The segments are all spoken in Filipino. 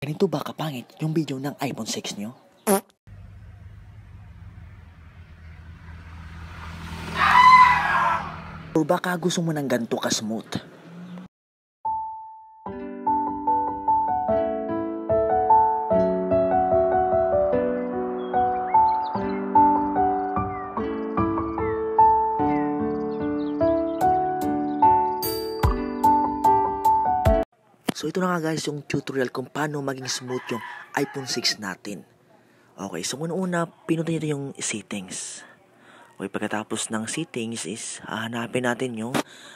Ganito ba kapangit yung video ng iPhone 6 nyo? Or baka gusto mo ng ganito ka-smooth? So ito na nga guys yung tutorial kung paano maging smooth yung iPhone 6 natin. Okay, so una pinutin nyo yung settings. Okay, pagkatapos ng settings is hahanapin natin yung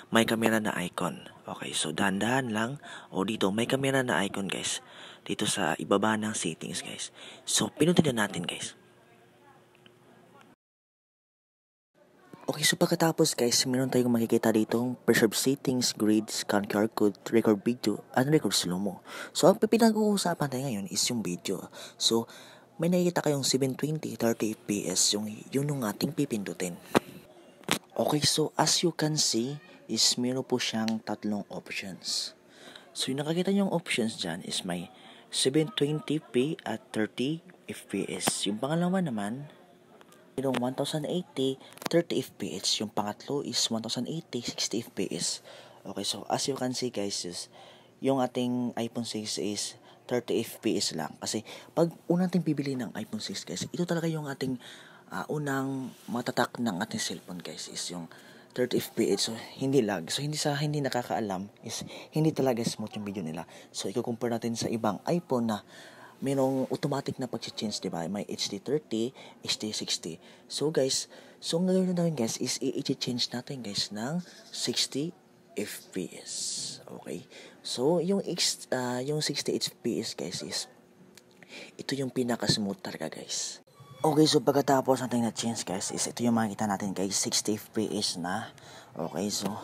may camera na icon. Okay, so dahan-dahan lang. O dito, may camera na icon guys. Dito sa ibaba ng settings guys. So pinutin na natin guys. Okay, so pagkatapos guys, meron tayong makikita ditong preserve settings, grid, scan QR code, record video, and record slow-mo. So ang pinag-uusapan tayo ngayon is yung video. So may nakikita kayong 720, 30 fps, yung ating pipindutin. Okay, so as you can see, is meron po siyang tatlong options. So yung nakakita nyo yung options dyan is may 720p at 30 fps. Yung pangalawa naman, yung 1080, 30 fps. Yung pangatlo is 1080, 60 fps. Okay, so as you can see guys, yung ating iPhone 6 is 30 fps lang. Kasi pag unang natin bibili ng iPhone 6 guys, ito talaga yung ating unang matatak ng ating cellphone guys, is yung 30 fps. So hindi lag. So hindi nakakaalam is hindi talaga smooth yung video nila. So i-compare natin sa ibang iPhone na merong automatic na pag-change, diba? May HD30, HD60. So guys, ang gagawin natin guys is i-change natin guys ng 60 FPS. Okay? So yung 60 FPS guys is ito yung pinaka-smooth talaga guys. Okay, so pagkatapos natin na-change guys is ito yung makikita natin guys, 60 FPS na. Okay, so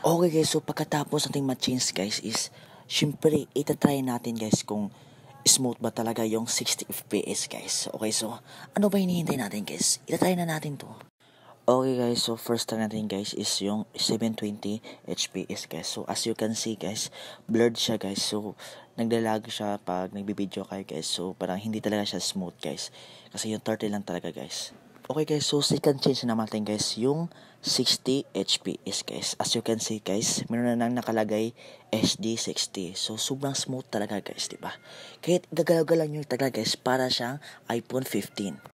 guys, so pagkatapos natin ma-change guys is syempre itatry natin guys kung smooth ba talaga yung 60 fps guys. Okay, so ano ba hinihintay natin guys? Itatry na natin to. Okay guys, so first try natin guys is yung 720 fps guys. So as you can see guys, blurred siya guys. So naglalag siya pag nagbibideo kayo guys. So parang hindi talaga siya smooth guys. Kasi yung 30 lang talaga guys. Okay guys, so second change na natin guys yung 60 fps guys. As you can see guys, meron na nang nakalagay HD60. So sobrang smooth talaga guys, diba? Kahit gagalaw-galaw nyo talaga guys, para siyang iPhone 15.